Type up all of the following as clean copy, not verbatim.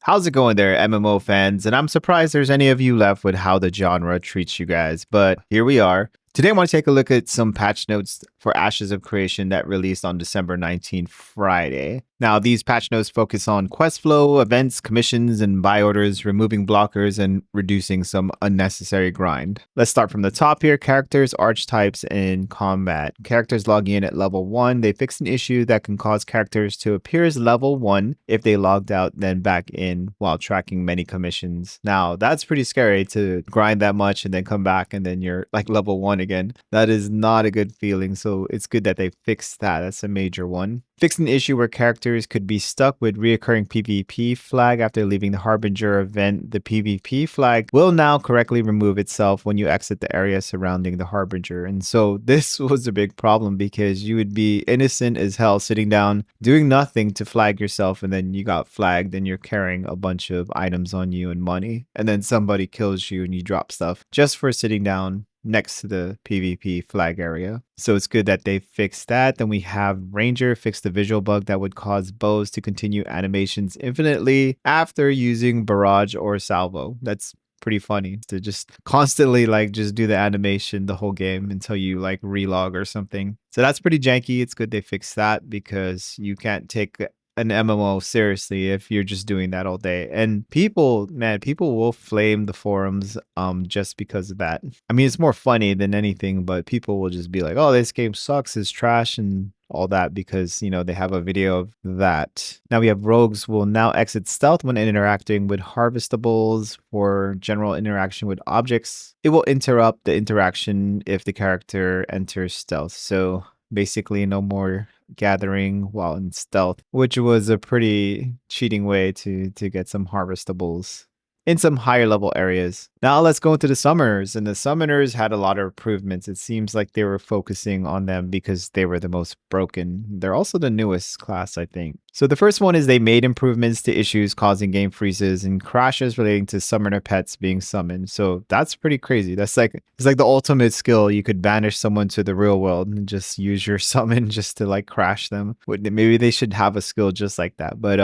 How's it going there, MMO fans? And I'm surprised there's any of you left with how the genre treats you guys, but here we are. Today I want to take a look at some patch notes for Ashes of Creation that released on December 19th, Friday. Now, these patch notes focus on quest flow, events, commissions, and buy orders, removing blockers and reducing some unnecessary grind. Let's start from the top here. Characters, archetypes, and combat. Characters logging in at level 1. They fixed an issue that can cause characters to appear as level 1 if they logged out then back in while tracking many commissions. Now, that's pretty scary to grind that much and then come back and then you're like level 1 again. That is not a good feeling, so it's good that they fixed that. That's a major one. Fixed an issue where characters could be stuck with reoccurring PvP flag after leaving the Harbinger event. The PvP flag will now correctly remove itself when you exit the area surrounding the Harbinger. And so this was a big problem because you would be innocent as hell sitting down doing nothing to flag yourself, and then you got flagged and you're carrying a bunch of items on you and money, and then somebody kills you and you drop stuff just for sitting down next to the PvP flag area. So it's good that they fixed that. Then we have Ranger fixed the visual bug that would cause bows to continue animations infinitely after using barrage or salvo. That's pretty funny to just constantly just do the animation the whole game until you relog or something. So that's pretty janky. It's good they fixed that because you can't take an MMO seriously if you're just doing that all day. And people will flame the forums just because of that. I mean, it's more funny than anything, but people will just be like, oh, this game sucks, it's trash, and all that because, they have a video of that. Now we have rogues will now exit stealth when interacting with harvestables for general interaction with objects. It will interrupt the interaction if the character enters stealth. So basically no more gathering while in stealth, which was a pretty cheating way to get some harvestables in some higher level areas. Now let's go into the summoners, and the summoners had a lot of improvements. It seems like they were focusing on them because they were the most broken. They're also the newest class, I think. So the first one is they made improvements to issues causing game freezes and crashes relating to summoner pets being summoned. So that's pretty crazy. It's like the ultimate skill. You could banish someone to the real world and just use your summon just to crash them. Maybe they should have a skill just like that. But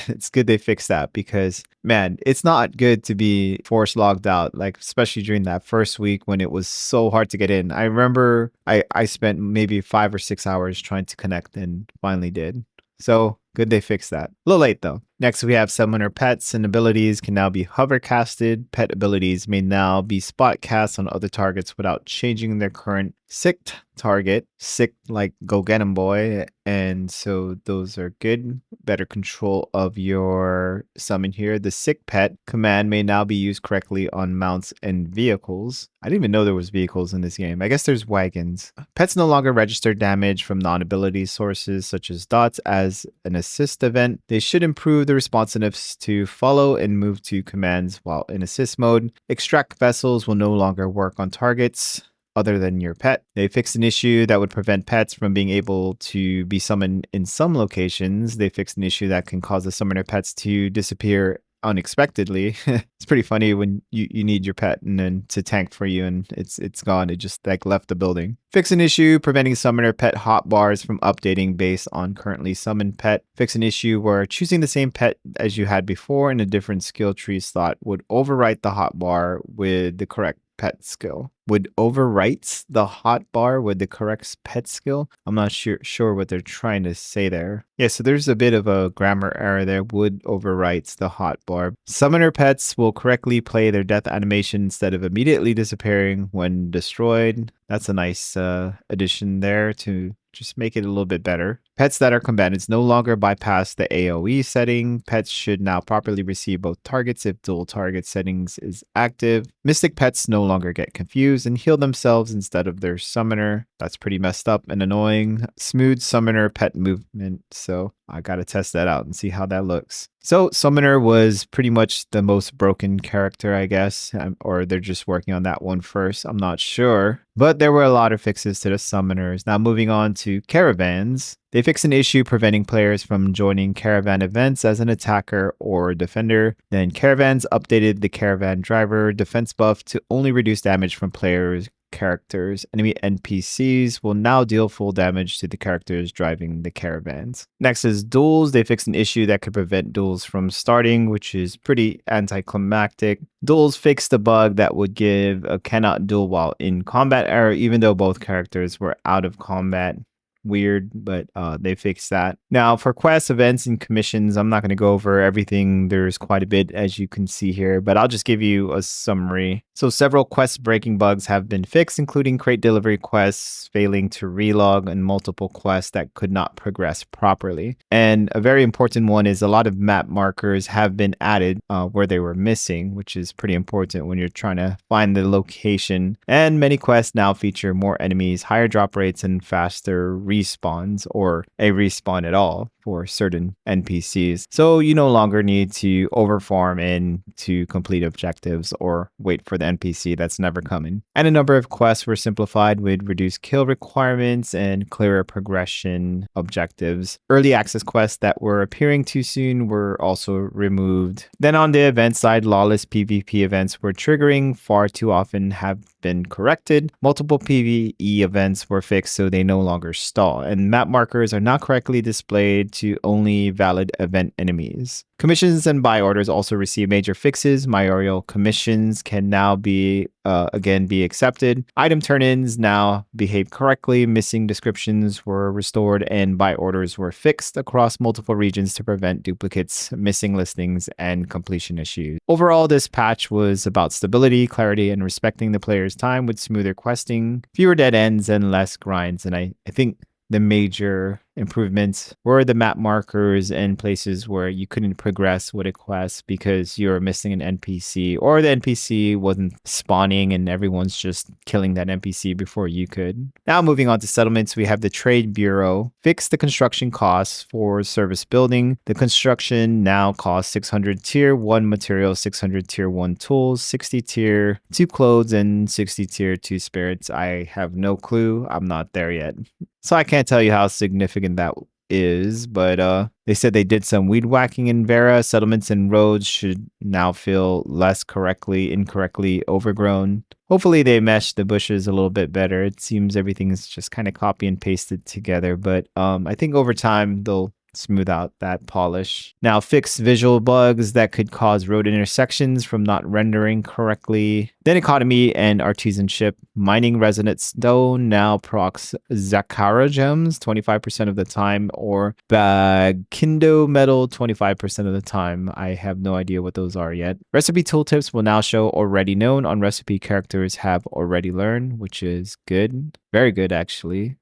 it's good they fixed that because, man, it's not good to be force logged out, especially during that first week when it was so hard to get in. I remember I spent maybe 5 or 6 hours trying to connect and finally did. So good they fixed that. A little late though. Next, we have summoner pets and abilities can now be hover casted. Pet abilities may now be spot cast on other targets without changing their current sicked target. Sick like go get 'em boy. And so those are good. Better control of your summon here. The sick pet command may now be used correctly on mounts and vehicles. I didn't even know there was vehicles in this game. I guess there's wagons. Pets no longer register damage from non-ability sources such as dots as an assist event. They should improve the responsiveness to follow and move to commands while in assist mode. Extract vessels will no longer work on targets other than your pet. They fixed an issue that would prevent pets from being able to be summoned in some locations. They fixed an issue that can cause the summoner pets to disappear unexpectedly. It's pretty funny when you need your pet and then to tank for you and it's gone. It just left the building. Fix an issue preventing summoner pet hotbars from updating based on currently summoned pet. Fix an issue where choosing the same pet as you had before in a different skill tree slot would overwrite the hotbar with the correct pet skill. Would overwrites the hotbar with the correct pet skill? I'm not sure what they're trying to say there. Yeah, so there's a bit of a grammar error there. Would overwrites the hotbar. Summoner pets will correctly play their death animation instead of immediately disappearing when destroyed. That's a nice addition there to just make it a little bit better. Pets that are combatants no longer bypass the AoE setting. Pets should now properly receive both targets if dual target settings is active. Mystic pets no longer get confused and heal themselves instead of their summoner. That's pretty messed up and annoying. Smooth summoner pet movement. So I gotta test that out and see how that looks. So Summoner was pretty much the most broken character, I guess, or they're just working on that one first. I'm not sure, but there were a lot of fixes to the Summoners. Now moving on to Caravans. They fixed an issue preventing players from joining Caravan events as an attacker or defender. Then Caravans updated the Caravan driver defense buff to only reduce damage from players characters. Enemy NPCs will now deal full damage to the characters driving the caravans. Next is duels. They fixed an issue that could prevent duels from starting, which is pretty anticlimactic. Duels fixed a bug that would give a cannot duel while in combat error, even though both characters were out of combat. Weird, but they fixed that. Now for quests, events, and commissions, I'm not going to go over everything. There's quite a bit, as you can see here, but I'll just give you a summary. So several quest breaking bugs have been fixed, including crate delivery quests failing to relog and multiple quests that could not progress properly. And a very important one is a lot of map markers have been added where they were missing, which is pretty important when you're trying to find the location. And many quests now feature more enemies, higher drop rates, and faster respawns, or a respawn at all for certain NPCs. So you no longer need to overfarm in to complete objectives or wait for the NPC that's never coming. And a number of quests were simplified with reduced kill requirements and clearer progression objectives. Early access quests that were appearing too soon were also removed. Then on the event side, lawless PvP events were triggering far too often have been corrected. Multiple PvE events were fixed so they no longer stall, and map markers are now correctly displayed to only valid event enemies. Commissions and buy orders also receive major fixes. Mayoral commissions can now be accepted. Item turn-ins now behave correctly. Missing descriptions were restored, and buy orders were fixed across multiple regions to prevent duplicates, missing listings, and completion issues. Overall, this patch was about stability, clarity, and respecting the player's time with smoother questing, fewer dead ends, and less grinds. And I think the major improvements were the map markers and places where you couldn't progress with a quest because you're missing an NPC, or the NPC wasn't spawning and everyone's just killing that NPC before you could. Now moving on to settlements, we have the Trade Bureau fixed the construction costs for service building. The construction now costs 600 tier 1 materials, 600 tier 1 tools, 60 tier 2 clothes, and 60 tier 2 spirits. I have no clue. I'm not there yet. So I can't tell you how significant that is, but they said they did some weed whacking in Vera. Settlements and roads should now feel less incorrectly overgrown. Hopefully they meshed the bushes a little bit better. It seems everything's just kind of copy and pasted together, but I think over time they'll smooth out that polish. Now fix visual bugs that could cause road intersections from not rendering correctly. Then economy and artisanship. Mining resonant stone now procs Zakara gems 25% of the time, or Bakindo metal 25% of the time. I have no idea what those are yet. Recipe tooltips will now show already known on recipe characters have already learned, which is good. Very good actually.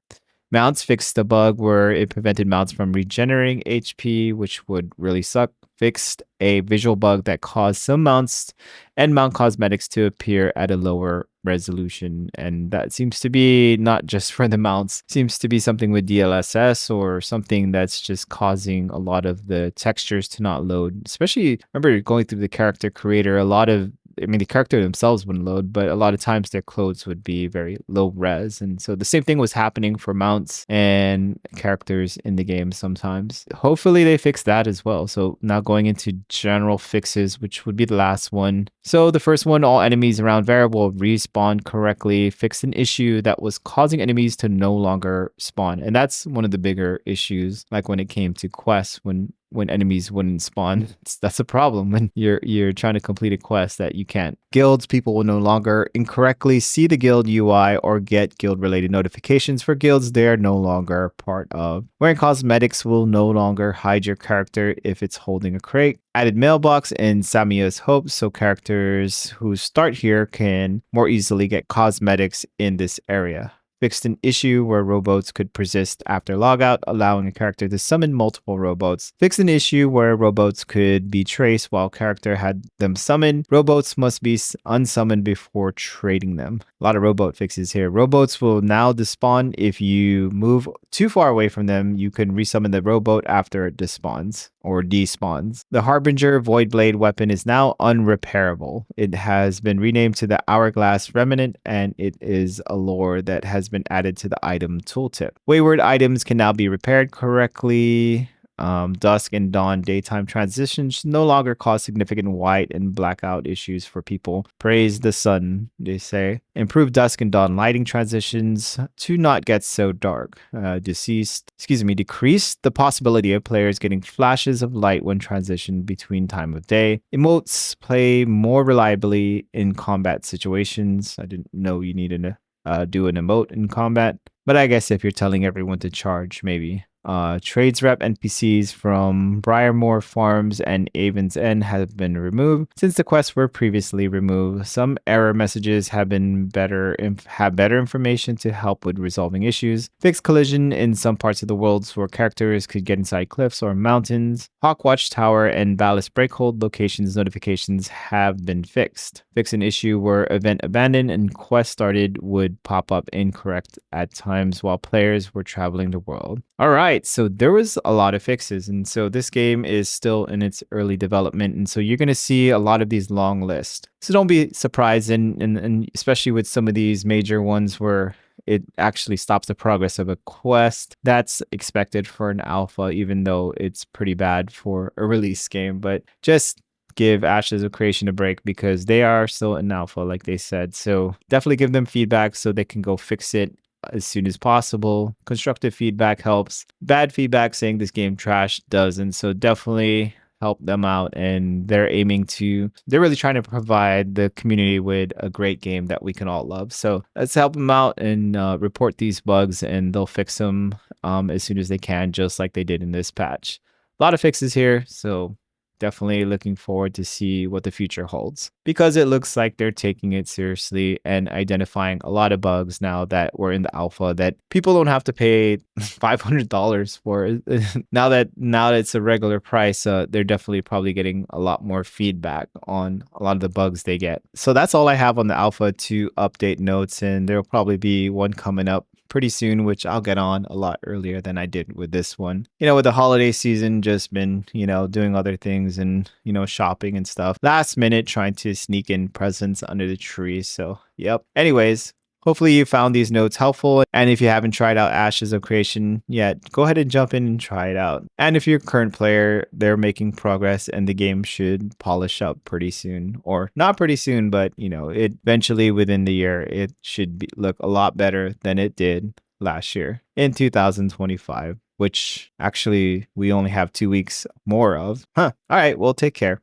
Mounts fixed the bug where it prevented mounts from regenerating HP, which would really suck. Fixed a visual bug that caused some mounts and mount cosmetics to appear at a lower resolution. And that seems to be not just for the mounts. Seems to be something with DLSS or something that's just causing a lot of the textures to not load. Especially, remember going through the character creator, the character themselves wouldn't load, but a lot of times their clothes would be very low res. And so the same thing was happening for mounts and characters in the game sometimes. Hopefully they fix that as well. So now going into general fixes, which would be the last one. So the first one, all enemies around variable respawn correctly, fixed an issue that was causing enemies to no longer spawn. And that's one of the bigger issues, like when it came to quests, when enemies wouldn't spawn. That's a problem when you're trying to complete a quest that you can't. Guilds, people will no longer incorrectly see the guild UI or get guild related notifications for guilds they're no longer part of. Wearing cosmetics will no longer hide your character if it's holding a crate. Added mailbox in Samia's Hope so characters who start here can more easily get cosmetics in this area. Fixed an issue where rowboats could persist after logout, allowing a character to summon multiple rowboats. Fixed an issue where rowboats could be traced while character had them summoned. Rowboats must be unsummoned before trading them. A lot of rowboat fixes here. Rowboats will now despawn if you move too far away from them. You can resummon the rowboat after it despawns or despawns. The Harbinger Voidblade weapon is now unrepairable. It has been renamed to the Hourglass Remnant, and it is a lore that has been added to the item tooltip. Wayward items can now be repaired correctly. Dusk and dawn daytime transitions no longer cause significant white and blackout issues for people. Praise the sun, they say. Improve dusk and dawn lighting transitions to not get so dark. Decrease the possibility of players getting flashes of light when transitioned between time of day. Emotes play more reliably in combat situations. I didn't know you needed to do an emote in combat, but I guess if you're telling everyone to charge, maybe. Trades rep NPCs from Briarmore Farms and Avon's End have been removed since the quests were previously removed. Some error messages have better information to help with resolving issues. Fixed collision in some parts of the world where characters could get inside cliffs or mountains. Hawkwatch Tower and Ballast Breakhold locations notifications have been fixed. Fix an issue where event abandoned and quest started would pop up incorrect at times while players were traveling the world. All right, so there was a lot of fixes, and so this game is still in its early development, and so you're going to see a lot of these long lists. So don't be surprised, and especially with some of these major ones where it actually stops the progress of a quest. That's expected for an alpha, even though it's pretty bad for a release game. But just give Ashes of Creation a break because they are still in alpha, like they said. So definitely give them feedback so they can go fix it as soon as possible. Constructive feedback helps. Bad feedback saying this game trash doesn't. So definitely help them out, and they're really trying to provide the community with a great game that we can all love. So let's help them out and report these bugs, and they'll fix them as soon as they can, just like they did in this patch. A lot of fixes here, so definitely looking forward to see what the future holds, because it looks like they're taking it seriously and identifying a lot of bugs now that we're in the alpha that people don't have to pay $500 for. now that it's a regular price, they're definitely probably getting a lot more feedback on a lot of the bugs they get. So that's all I have on the alpha 2 update notes, and there'll probably be one coming up pretty soon, which I'll get on a lot earlier than I did with this one. With the holiday season, just been, doing other things and, shopping and stuff. Last minute trying to sneak in presents under the tree. So, yep. Anyways, hopefully you found these notes helpful. And if you haven't tried out Ashes of Creation yet, go ahead and jump in and try it out. And if you're a current player, they're making progress and the game should polish up pretty soon. Or not pretty soon, but it eventually within the year, it should look a lot better than it did last year in 2025, which actually we only have 2 weeks more of. All right, well, take care.